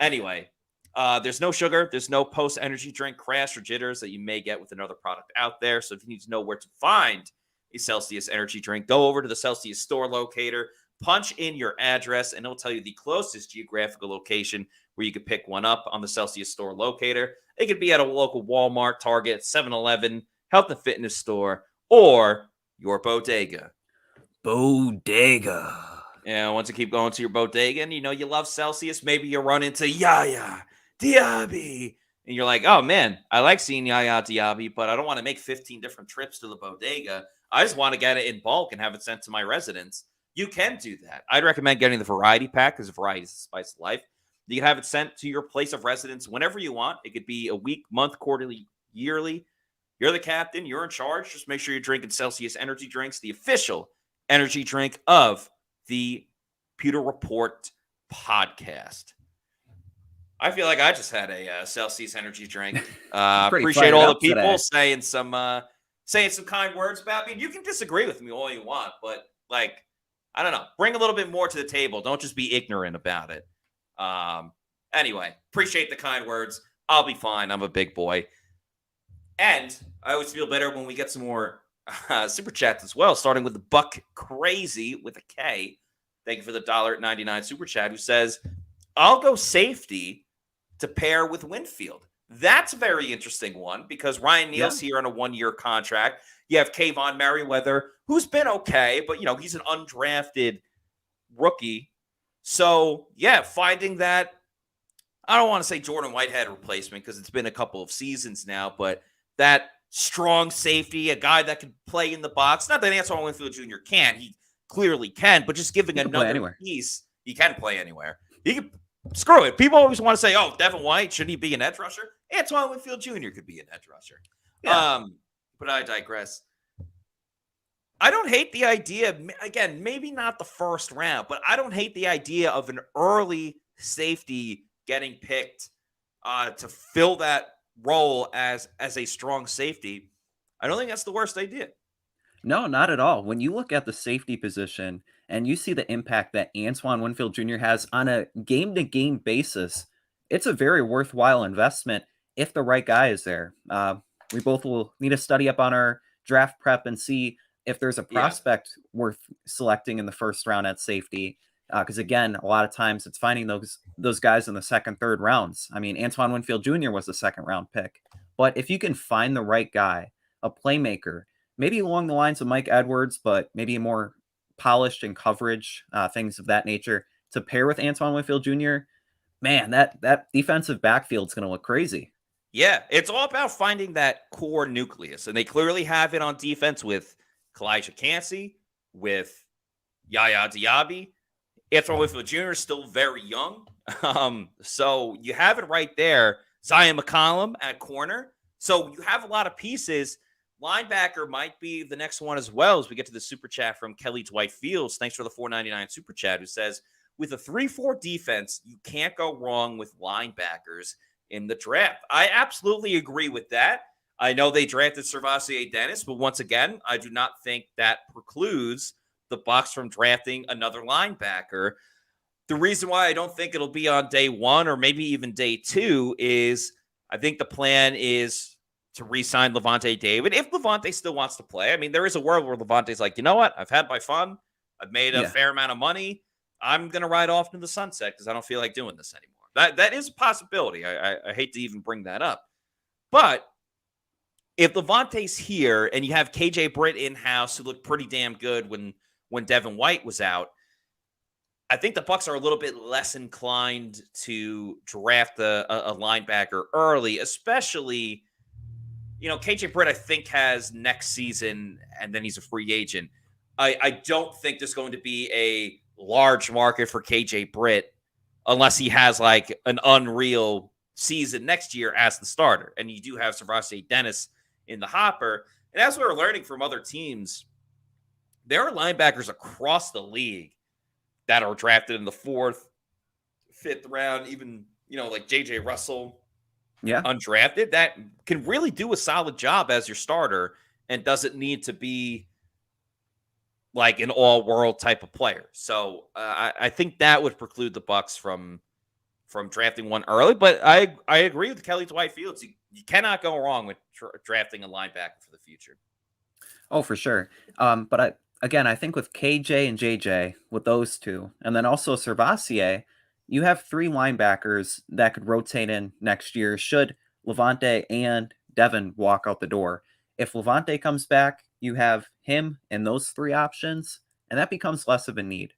Anyway, there's no sugar. There's no post-energy drink crash or jitters that you may get with another product out there. So if you need to know where to find a Celsius energy drink, go over to the Celsius store locator, punch in your address, and it'll tell you the closest geographical location where you could pick one up on the Celsius store locator. It could be at a local Walmart, Target, 7-Eleven, health and fitness store, or your bodega. Yeah, once you keep going to your bodega and you know you love Celsius, maybe you run into Yaya Diaby. And you're like, oh man, I like seeing Yaya Diaby, but I don't want to make 15 different trips to the bodega. I just want to get it in bulk and have it sent to my residence. You can do that. I'd recommend getting the variety pack because variety is the spice of life. You can have it sent to your place of residence whenever you want. It could be a week, month, quarterly, yearly. You're the captain. You're in charge. Just make sure you're drinking Celsius energy drinks, the official energy drink of the Pewter Report podcast. I feel like I just had a Celsius energy drink. Appreciate all the people saying some kind words about me. You can disagree with me all you want, but like, I don't know, bring a little bit more to the table. Don't just be ignorant about it. Anyway, appreciate the kind words. I'll be fine. I'm a big boy. And I always feel better when we get some more super chats as well, starting with the Buck Crazy with a K. Thank you for the $1.99 super chat, who says, I'll go safety to pair with Winfield. That's a very interesting one because Ryan Neal's here on a 1-year contract. You have Kayvon Merriweather, who's been okay, but he's an undrafted rookie. So yeah, finding that, I don't want to say Jordan Whitehead replacement because it's been a couple of seasons now, but that strong safety, a guy that can play in the box. Not that Antoine Winfield Jr. can't. He clearly can, but just giving another piece, he can play anywhere. He can, screw it. People always want to say, oh, Devin White, shouldn't he be an edge rusher? Antoine Winfield Jr. could be an edge rusher. Yeah. But I digress. I don't hate the idea, again, maybe not the first round, but I don't hate the idea of an early safety getting picked to fill that role as a strong safety. I don't think that's the worst idea. No, not at all. When you look at the safety position and you see the impact that Antoine Winfield Jr. has on a game-to-game basis, it's a very worthwhile investment if the right guy is there. We both will need to study up on our draft prep and see if there's a prospect worth selecting in the first round at safety. Because again, a lot of times it's finding those guys in the second, third rounds. I mean, Antoine Winfield Jr. was the second round pick. But if you can find the right guy, a playmaker, maybe along the lines of Mike Edwards, but maybe more polished in coverage, things of that nature, to pair with Antoine Winfield Jr., man, that defensive backfield's going to look crazy. Yeah, it's all about finding that core nucleus, and they clearly have it on defense with Kalijah Cansey, with Yaya Diaby. Antoine Winfield Jr. is still very young, so you have it right there. Zion McCollum at corner. So you have a lot of pieces. Linebacker might be the next one as well as we get to the super chat from Kelly Dwight Fields. Thanks for the $4.99 super chat, who says, with a 3-4 defense, you can't go wrong with linebackers in the draft. I absolutely agree with that. I know they drafted Servassier Dennis, but once again, I do not think that precludes the Bucs from drafting another linebacker. The reason why I don't think it'll be on day 1 or maybe even day 2 is I think the plan is to re-sign Levante David. If Levante still wants to play, I mean, there is a world where Levante's like, you know what? I've had my fun. I've made a fair amount of money. I'm going to ride off into the sunset because I don't feel like doing this anymore. That is a possibility. I hate to even bring that up. But if Levante's here and you have KJ Britt in-house who looked pretty damn good when Devin White was out, I think the Bucs are a little bit less inclined to draft a linebacker early, especially, KJ Britt, I think, has next season, and then he's a free agent. I don't think there's going to be a large market for KJ Britt unless he has like an unreal season next year as the starter. And you do have Servassier Dennis in the hopper. And as we're learning from other teams, there are linebackers across the league that are drafted in the 4th, 5th round, even, like J.J. Russell, undrafted, that can really do a solid job as your starter and doesn't need to be like an all-world type of player. So I think that would preclude the Bucs from drafting one early. But I agree with Kelly Dwight Fields. You cannot go wrong with drafting a linebacker for the future. Oh, for sure. But I think with KJ and JJ, with those two, and then also Servassier, you have 3 linebackers that could rotate in next year should Levante and Devin walk out the door. If Levante comes back, you have him and those 3 options, and that becomes less of a need.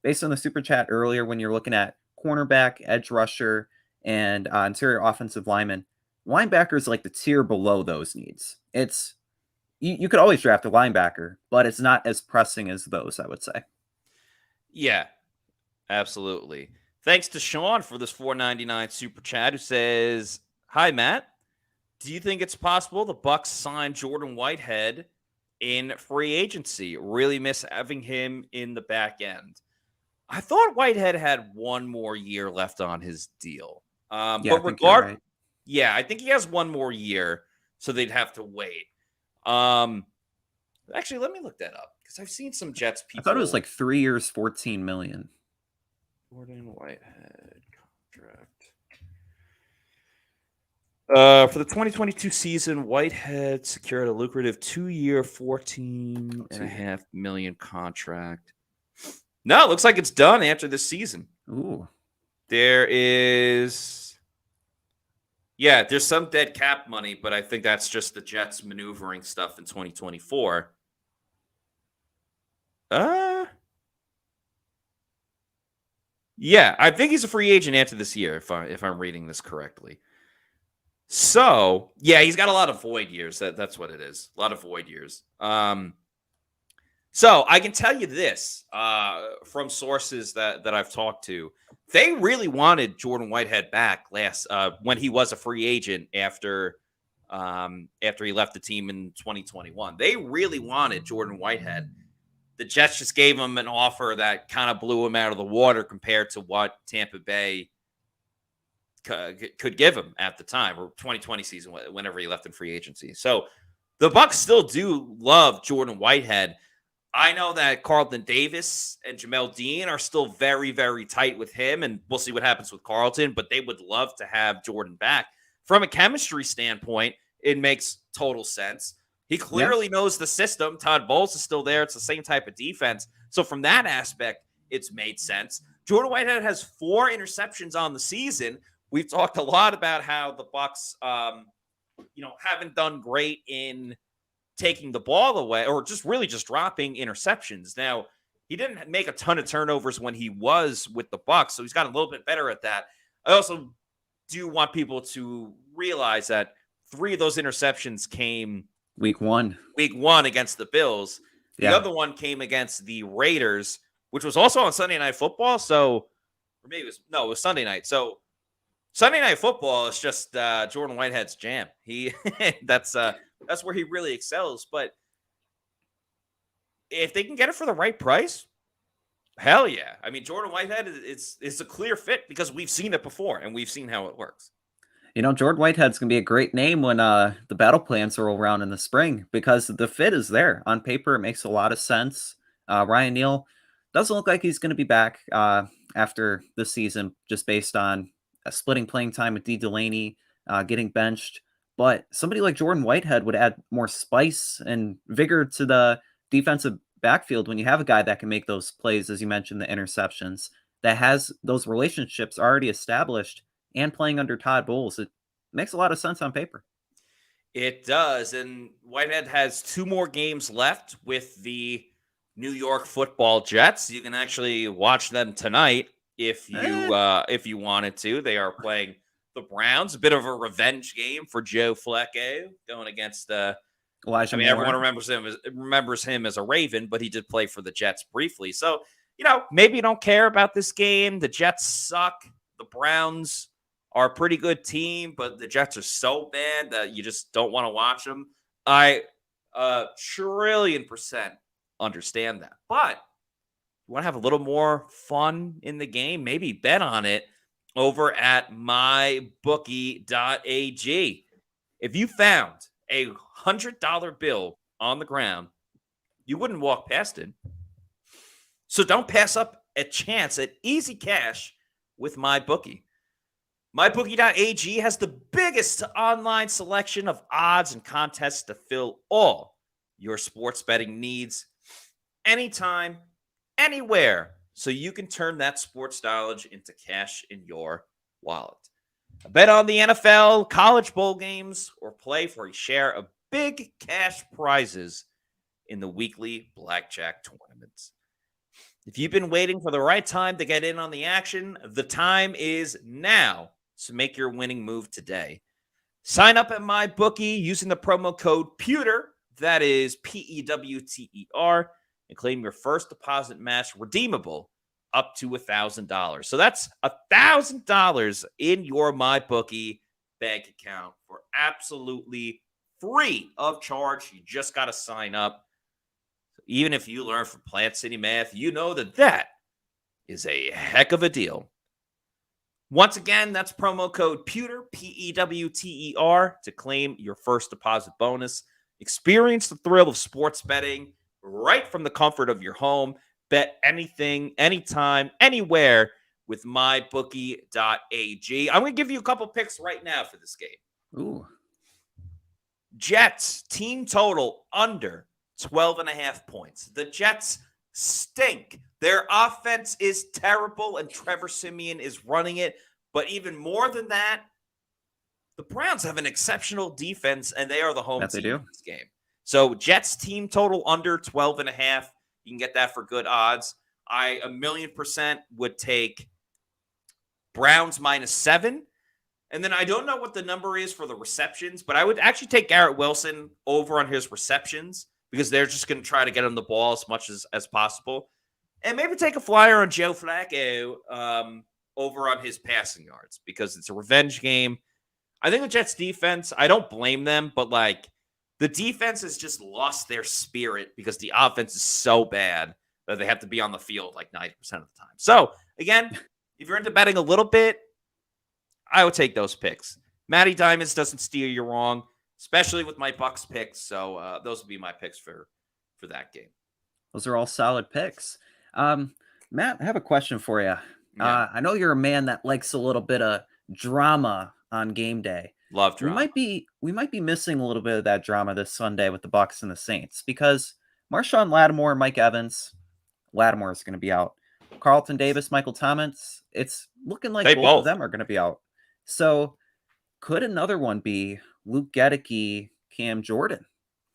Based on the super chat earlier, when you're looking at cornerback, edge rusher, and interior offensive lineman, linebackers like the tier below those needs. You could always draft a linebacker, but it's not as pressing as those, I would say. Yeah, absolutely. Thanks to Sean for this $4.99 super chat, who says, hi, Matt. Do you think it's possible the Bucs sign Jordan Whitehead in free agency? Really miss having him in the back end. I thought Whitehead had 1 more year left on his deal. But I think he has 1 more year, so they'd have to wait. Actually, let me look that up because I've seen some Jets people. I thought it was like 3 years, $14 million. Jordan Whitehead contract. For the 2022 season, Whitehead secured a lucrative 2-year, $14.5 million contract. No, it looks like it's done after this season. Ooh. There is Yeah, there's some dead cap money, but I think that's just the Jets maneuvering stuff in 2024. Uh yeah, I think he's a free agent after this year, if I'm reading this correctly. So yeah, he's got a lot of void years. That's what it is. A lot of void years. So I can tell you this from sources that I've talked to. They really wanted Jordan Whitehead back last when he was a free agent after he left the team in 2021. They really wanted Jordan Whitehead. The Jets just gave him an offer that kind of blew him out of the water compared to what Tampa Bay could give him at the time, or 2020 season, whenever he left in free agency. So the Bucs still do love Jordan Whitehead. I know that Carlton Davis and Jamel Dean are still very, very tight with him, and we'll see what happens with Carlton, but they would love to have Jordan back. From a chemistry standpoint, it makes total sense. He clearly knows the system. Todd Bowles is still there. It's the same type of defense. So from that aspect, it's made sense. Jordan Whitehead has 4 interceptions on the season. We've talked a lot about how the Bucs, haven't done great in taking the ball away, or just dropping interceptions. Now, he didn't make a ton of turnovers when he was with the Bucs, so he's got a little bit better at that. I also do want people to realize that 3 of those interceptions came Week one against the Bills. The other one came against the Raiders, which was also on Sunday Night Football. So, or maybe it was Sunday night. So Sunday Night Football is just Jordan Whitehead's jam. That's where he really excels. But if they can get it for the right price, hell yeah. I mean, Jordan Whitehead is a clear fit because we've seen it before and we've seen how it works. Jordan Whitehead's going to be a great name when the battle plans roll around in the spring because the fit is there. On paper, it makes a lot of sense. Ryan Neal doesn't look like he's going to be back after this season just based on splitting playing time with D. Delaney, getting benched. But somebody like Jordan Whitehead would add more spice and vigor to the defensive backfield when you have a guy that can make those plays, as you mentioned, the interceptions, that has those relationships already established and playing under Todd Bowles. It makes a lot of sense on paper. It does. And Whitehead has 2 more games left with the New York Football Jets. You can actually watch them tonight if you wanted to. They are playing the Browns. A bit of a revenge game for Joe Flacco going against Elijah Moore. Everyone remembers him as a Raven, but he did play for the Jets briefly. So, maybe you don't care about this game. The Jets suck. The Browns are a pretty good team, but the Jets are so bad that you just don't want to watch them. I 1,000,000,000% understand that. But you want to have a little more fun in the game, maybe bet on it over at mybookie.ag. If you found a $100 bill on the ground, you wouldn't walk past it. So don't pass up a chance at easy cash with MyBookie. MyBookie.ag has the biggest online selection of odds and contests to fill all your sports betting needs anytime, anywhere, so you can turn that sports knowledge into cash in your wallet. Bet on the NFL, college bowl games, or play for a share of big cash prizes in the weekly blackjack tournaments. If you've been waiting for the right time to get in on the action, the time is now. So make your winning move today. Sign up at MyBookie using the promo code Pewter, that is PEWTER, and claim your first deposit match redeemable up to $1,000. So that's $1,000 in your MyBookie bank account for absolutely free of charge. You just got to sign up. Even if you learn from Plant City Math, you know that is a heck of a deal. Once again, that's promo code Pewter, PEWTER, to claim your first deposit bonus. Experience the thrill of sports betting right from the comfort of your home. Bet anything, anytime, anywhere with mybookie.ag. I'm going to give you a couple picks right now for this game. Ooh. Jets, team total under 12.5 points. The Jets stink. Their offense is terrible, and Trevor Siemian is running it. But even more than that, the Browns have an exceptional defense, and they are the home That they team do. in this game. So Jets team total under 12.5. You can get that for good odds. I 1,000,000% would take Browns -7. And then I don't know what the number is for the receptions, but I would actually take Garrett Wilson over on his receptions because they're just going to try to get him the ball as much as possible. And maybe take a flyer on Joe Flacco over on his passing yards because it's a revenge game. I think the Jets defense, I don't blame them, but like the defense has just lost their spirit because the offense is so bad that they have to be on the field like 90% of the time. So again, if you're into betting a little bit, I would take those picks. Matty Diamonds doesn't steer you wrong, especially with my Bucs picks. So those would be my picks for that game. Those are all solid picks. Matt, I have a question for you. Yeah. I know you're a man that likes a little bit of drama on game day. Love drama. We might be missing a little bit of that drama this Sunday with the Bucs and the Saints because Marshawn Lattimore and Mike Evans, Lattimore is going to be out. Carlton Davis, Michael Thomas, it's looking like both of them are going to be out. So could another one be Luke Gedeke, Cam Jordan?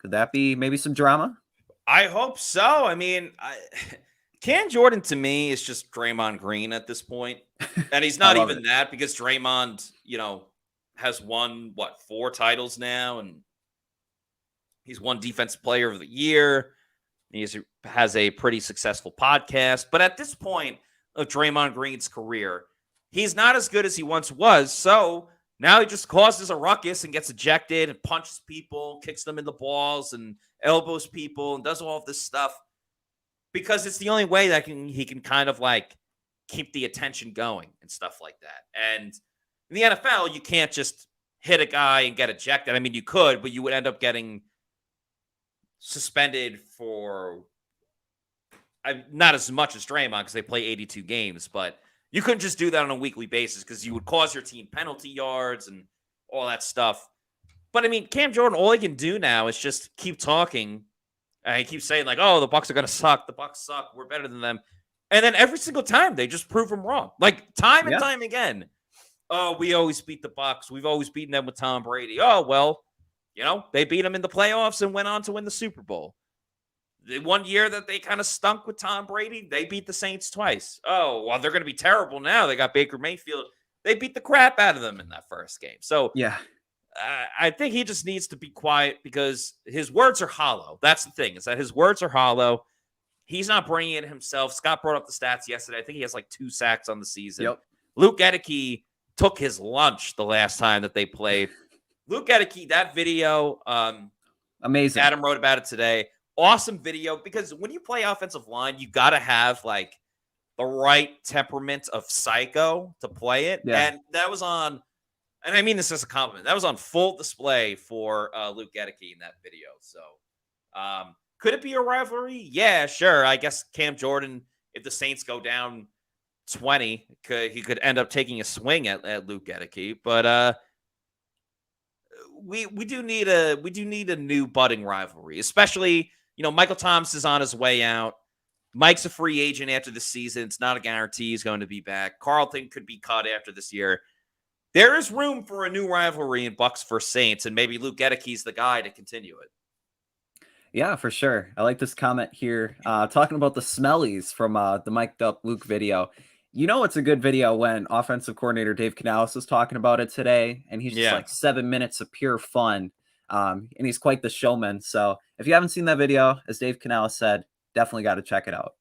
Could that be maybe some drama? I hope so. I mean, Cam Jordan to me is just Draymond Green at this point. And he's not even that because Draymond, has won, 4 titles now. And he's won Defensive Player of the Year. He has a pretty successful podcast. But at this point of Draymond Green's career, he's not as good as he once was. So now he just causes a ruckus and gets ejected and punches people, kicks them in the balls and elbows people and does all of this stuff because it's the only way that he can kind of like keep the attention going and stuff like that. And in the NFL, you can't just hit a guy and get ejected. I mean, you could, but you would end up getting suspended for not as much as Draymond because they play 82 games, but you couldn't just do that on a weekly basis because you would cause your team penalty yards and all that stuff. But I mean, Cam Jordan, all he can do now is just keep talking. And he keeps saying like, "Oh, the Bucs are going to suck. The Bucs suck. We're better than them." And then every single time they just prove him wrong. Like time and time again. Oh, we always beat the Bucs. We've always beaten them with Tom Brady. Oh, well, they beat him in the playoffs and went on to win the Super Bowl. The one year that they kind of stunk with Tom Brady, they beat the Saints twice. Oh, well, they're going to be terrible now. They got Baker Mayfield. They beat the crap out of them in that first game. So yeah, I think he just needs to be quiet because his words are hollow. That's the thing, is that his words are hollow. He's not bringing it himself. Scott brought up the stats yesterday. I think he has like 2 sacks on the season. Yep. Luke Gedeke took his lunch the last time that they played. Luke Gedeke, that video, amazing. Adam wrote about it today. Awesome video because when you play offensive line, you got to have like the right temperament of psycho to play it. Yeah. And that was on, and I mean this as a compliment, that was on full display for Luke Gedeke in that video. So could it be a rivalry? Yeah, sure. I guess Cam Jordan, if the Saints go down 20, he could end up taking a swing at Luke Gedeke. But we do need a new budding rivalry, especially Michael Thomas is on his way out. Mike's a free agent after the season. It's not a guarantee he's going to be back. Carlton could be cut after this year. There is room for a new rivalry in Bucs versus Saints, and maybe Luke Gedeke's the guy to continue it. Yeah, for sure. I like this comment here. Talking about the smellies from the Mic'd Up Luke video. It's a good video when offensive coordinator Dave Canales was talking about it today, and he's just like 7 minutes of pure fun. And he's quite the showman. So if you haven't seen that video, as Dave Canales said, definitely got to check it out.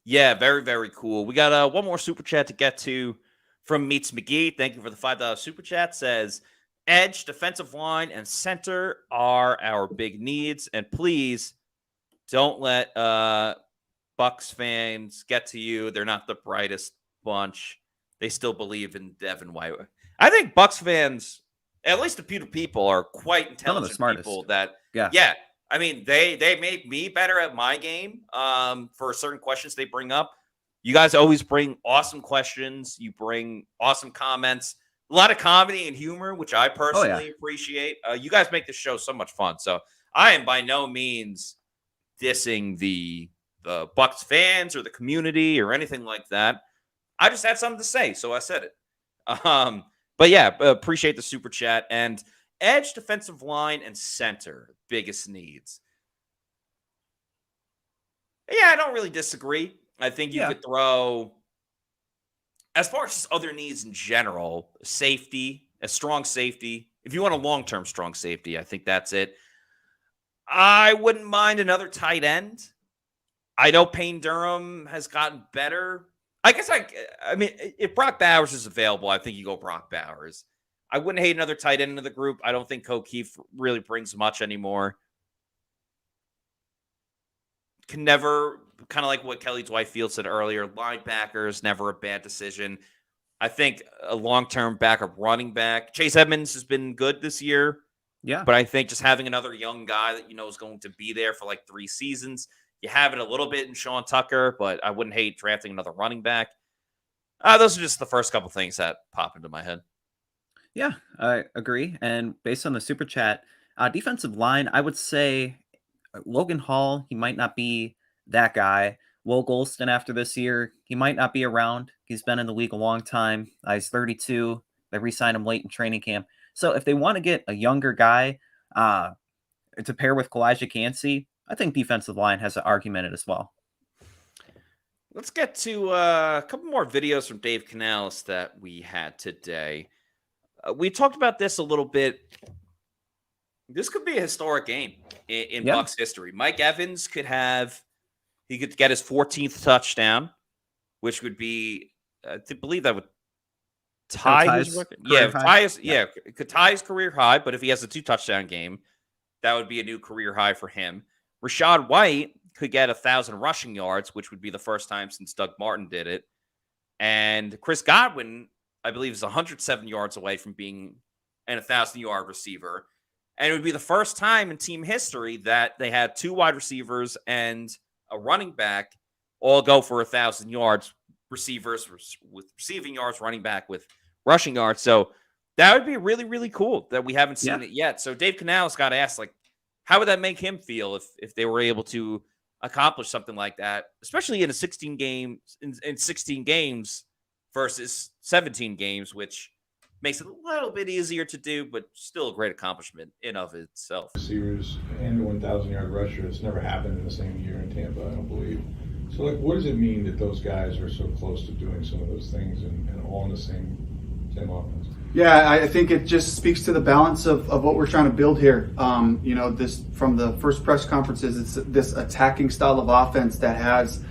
Yeah, very, very cool. We got one more super chat to get to from Meets McGee. Thank you for the $5 super chat. Says, edge, defensive line, and center are our big needs. And please don't let Bucs fans get to you. They're not the brightest bunch. They still believe in Devin White. I think Bucs fans, at least the Pewter people, are quite intelligent people that, I mean, they make me better at my game for certain questions they bring up. You guys always bring awesome questions. You bring awesome comments. A lot of comedy and humor, which I personally appreciate. You guys make the show so much fun. So I am by no means dissing the Bucs fans or the community or anything like that. I just had something to say, so I said it. But yeah, appreciate the super chat. And edge, defensive line, and center, biggest needs. Yeah, I don't really disagree. I think you could throw, as far as other needs in general, safety, a strong safety. If you want a long-term strong safety, I think that's it. I wouldn't mind another tight end. I know Payne Durham has gotten better. I guess I mean, if Brock Bowers is available, I think you go Brock Bowers. I wouldn't hate another tight end into the group. I don't think O'Keefe really brings much anymore. Can never, kind of like what Kelly Dwight-Field said earlier, linebackers, never a bad decision. I think a long-term backup running back. Chase Edmonds has been good this year. Yeah. But I think just having another young guy that you know is going to be there for like 3 seasons. You have it a little bit in Sean Tucker, but I wouldn't hate drafting another running back. Those are just the first couple things that pop into my head. Yeah, I agree. And based on the super chat, defensive line, I would say Logan Hall, he might not be that guy. Will Golston after this year, he might not be around. He's been in the league a long time. He's 32. They re-signed him late in training camp. So if they want to get a younger guy to pair with Kalijah Cansey, I think defensive line has an argument as well. Let's get to a couple more videos from Dave Canales that we had today. We talked about this a little bit. This could be a historic game in Bucs history. Mike Evans could get his 14th touchdown, which would be, I believe that would tie his record. Could tie his career high, but if he has a 2-touchdown game, that would be a new career high for him. Rachaad White could get 1,000 rushing yards, which would be the first time since Doug Martin did it. And Chris Godwin, I believe, is 107 yards away from being an 1,000-yard receiver. And it would be the first time in team history that they had 2 wide receivers and a running back all go for 1,000 yards, receivers with receiving yards, running back with rushing yards. So that would be really, really cool that we haven't seen it yet. So Dave Canales got asked, like, how would that make him feel if they were able to accomplish something like that, especially in 16 games versus 17 games, which makes it a little bit easier to do, but still a great accomplishment in of itself. Receivers and a 1,000-yard rusher. It's never happened in the same year in Tampa, I don't believe. So, like, what does it mean that those guys are so close to doing some of those things and all in the same offense? Yeah, I think it just speaks to the balance of what we're trying to build here. This from the first press conferences, it's this attacking style of offense that has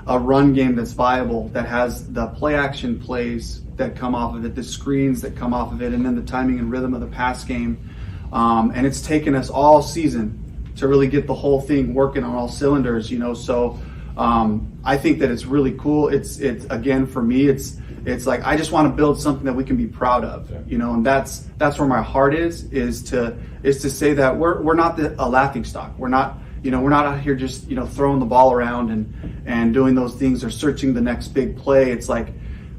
a run game that's viable, that has the play action plays that come off of it, the screens that come off of it, and then the timing and rhythm of the pass game. And it's taken us all season to really get the whole thing working on all cylinders, So I think that it's really cool. It's again, for me, it's like I just want to build something that we can be proud of, and that's where my heart is to say that we're not a laughing stock. We're not out here just throwing the ball around and doing those things or searching the next big play. It's like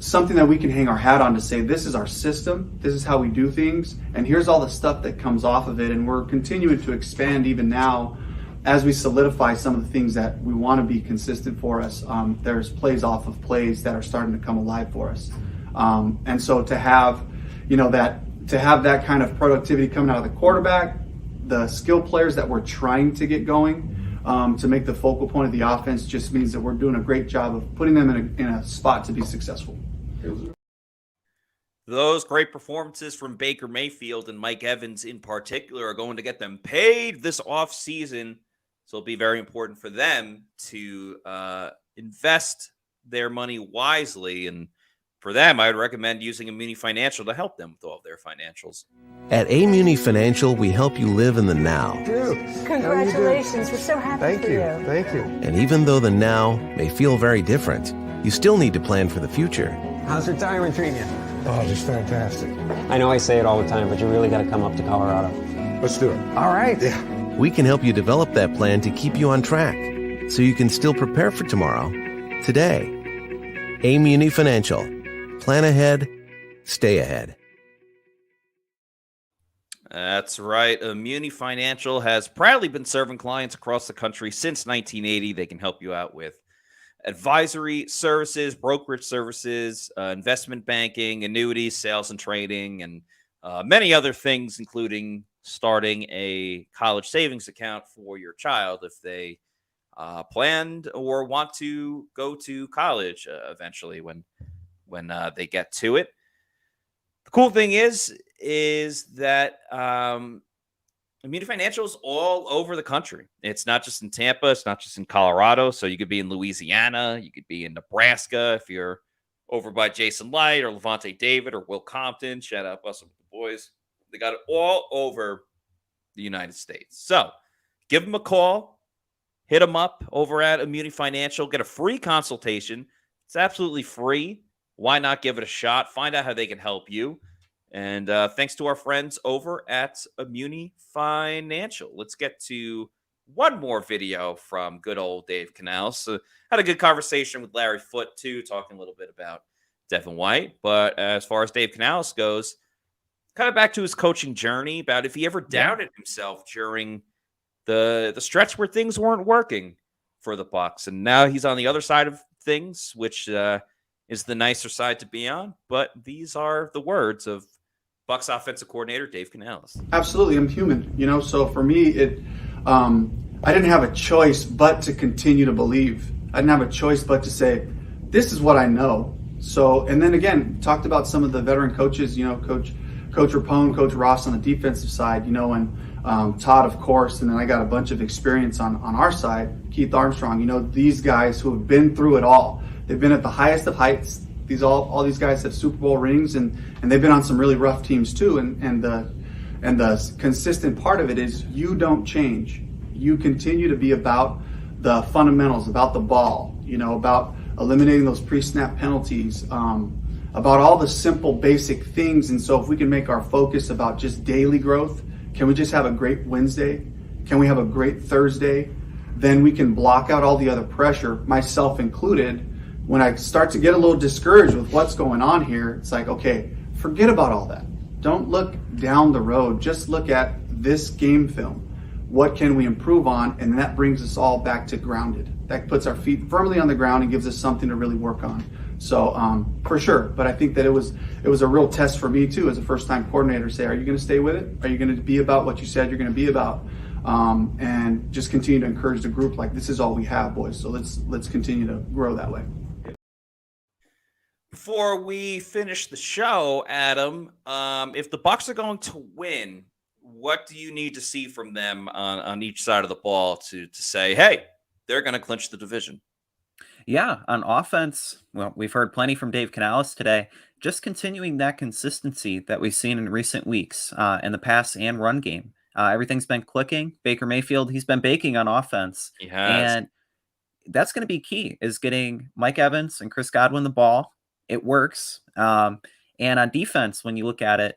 something that we can hang our hat on to say, this is our system, this is how we do things, and here's all the stuff that comes off of it. And we're continuing to expand even now as we solidify some of the things that we want to be consistent for us. There's plays off of plays that are starting to come alive for us. And so to have that kind of productivity coming out of the quarterback, the skill players that we're trying to get going to make the focal point of the offense just means that we're doing a great job of putting them in a spot to be successful. Those great performances from Baker Mayfield and Mike Evans in particular are going to get them paid this offseason. So it'll be very important for them to invest their money wisely. And for them, I would recommend using Muni Financial to help them with all of their financials. At Muni Financial, we help you live in the now. Dude, Congratulations. We're so happy for you. Thank you. And even though the now may feel very different, you still need to plan for the future. How's retirement treating you? Oh, just fantastic. I know I say it all the time, but you really got to come up to Colorado. Let's do it. All right. Yeah. We can help you develop that plan to keep you on track so you can still prepare for tomorrow, today. Muni Financial. Plan ahead, stay ahead. That's right. Muni Financial has proudly been serving clients across the country since 1980. They can help you out with advisory services, brokerage services, investment banking, annuities, sales and trading, and many other things, including starting a college savings account for your child if they planned or want to go to college eventually when they get to it. The cool thing is that Immunity Financial is all over the country. It's not just in Tampa. It's not just in Colorado. So you could be in Louisiana. You could be in Nebraska if you're over by Jason Light or Levante David or Will Compton. Shout out Bustin' with the boys. They got it all over the United States. So give them a call. Hit them up over at Immunity Financial. Get a free consultation. It's absolutely free. Why not give it a shot? Find out how they can help you. And thanks to our friends over at Immunity Financial. Let's get to one more video from good old Dave Canales. So, had a good conversation with Larry Foote, too, talking a little bit about Devin White. But as far as Dave Canales goes, kind of back to his coaching journey, about if he ever doubted himself during the stretch where things weren't working for the Bucs. And now he's on the other side of things, which is the nicer side to be on. But these are the words of Bucs offensive coordinator Dave Canales. Absolutely, I'm human, So for me, I didn't have a choice but to continue to believe. I didn't have a choice but to say, this is what I know. So, and then again, talked about some of the veteran coaches, Coach Rapone, Coach Ross on the defensive side, and Todd, of course, and then I got a bunch of experience on our side, Keith Armstrong. These guys who have been through it all. They've been at the highest of heights. All these guys have Super Bowl rings, and they've been on some really rough teams too. And the consistent part of it is you don't change. You continue to be about the fundamentals, about the ball, about eliminating those pre-snap penalties, about all the simple basic things. And so if we can make our focus about just daily growth, can we just have a great Wednesday? Can we have a great Thursday? Then we can block out all the other pressure, myself included. When I start to get a little discouraged with what's going on here, it's like, okay, forget about all that. Don't look down the road. Just look at this game film. What can we improve on? And that brings us all back to grounded. That puts our feet firmly on the ground and gives us something to really work on. So for sure, but I think that it was a real test for me too as a first-time coordinator. Say, are you going to stay with it? Are you going to be about what you said you're going to be about? And just continue to encourage the group like this is all we have, boys. So let's continue to grow that way. Before we finish the show, Adam, if the Bucs are going to win, what do you need to see from them on each side of the ball to say, hey, they're going to clinch the division? Yeah, on offense, well, we've heard plenty from Dave Canales today. Just continuing that consistency that we've seen in recent weeks in the pass and run game. Everything's been clicking. Baker Mayfield, he's been baking on offense. He has. And that's going to be key, is getting Mike Evans and Chris Godwin the ball. It works. And on defense, when you look at it,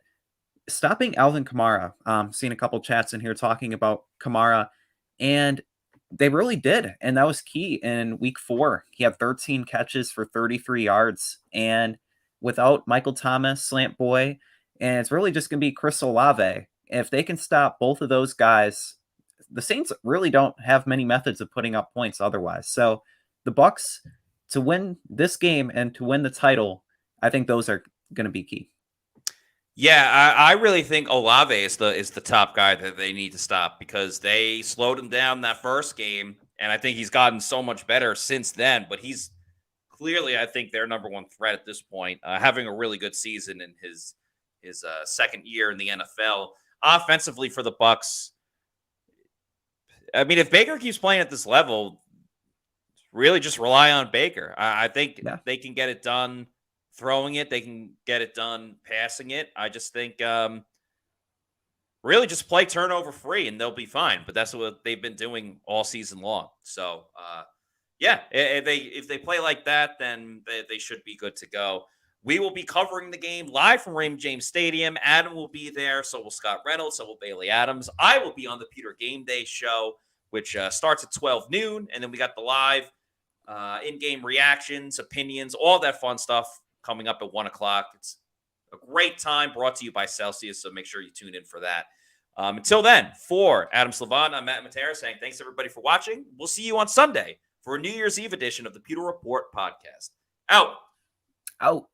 stopping Alvin Kamara, seeing a couple chats in here talking about Kamara, and they really did. And that was key in week 4. He had 13 catches for 33 yards. And without Michael Thomas, Slant Boy, and it's really just going to be Chris Olave. If they can stop both of those guys, the Saints really don't have many methods of putting up points otherwise. So the Bucs, to win this game and to win the title, I think those are going to be key. Yeah, I really think Olave is the top guy that they need to stop because they slowed him down that first game, and I think he's gotten so much better since then. But he's clearly, I think, their number one threat at this point, having a really good season in his second year in the NFL. Offensively for the Bucs, I mean, if Baker keeps playing at this level, really just rely on Baker. I think they can get it done throwing it. They can get it done passing it. I just think really just play turnover free and they'll be fine. But that's what they've been doing all season long. So, if they play like that, then they should be good to go. We will be covering the game live from Raymond James Stadium. Adam will be there. So will Scott Reynolds. So will Bailey Adams. I will be on the Pewter Game Day show, which starts at 12 noon. And then we got the live in-game reactions, opinions, all that fun stuff coming up at 1 o'clock. It's a great time, brought to you by Celsius. So make sure you tune in for that. Until then, for Adam Slavon, I'm Matt Matera saying thanks everybody for watching. We'll see you on Sunday for a New Year's Eve edition of the Pewter Report podcast. Out. Out.